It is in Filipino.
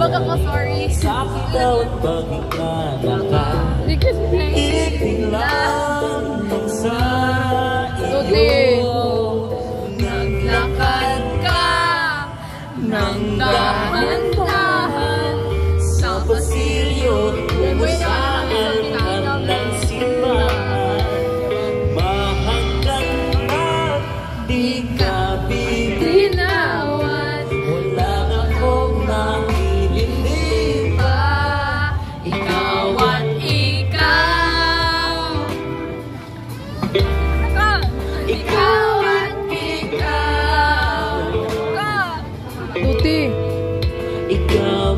Nabag ako, sorry. Saktaw at pagkikala ka. Ibig lang sa iyo. Naglakad ka ng dahan-dahan sa pasilyo kung saan ka ng simbahan. Mahal ka naman, di ka bibinawan. Wala akong nahihiling pa, ikaw at ikaw. Ikaw at ikaw. Tuti. Ikaw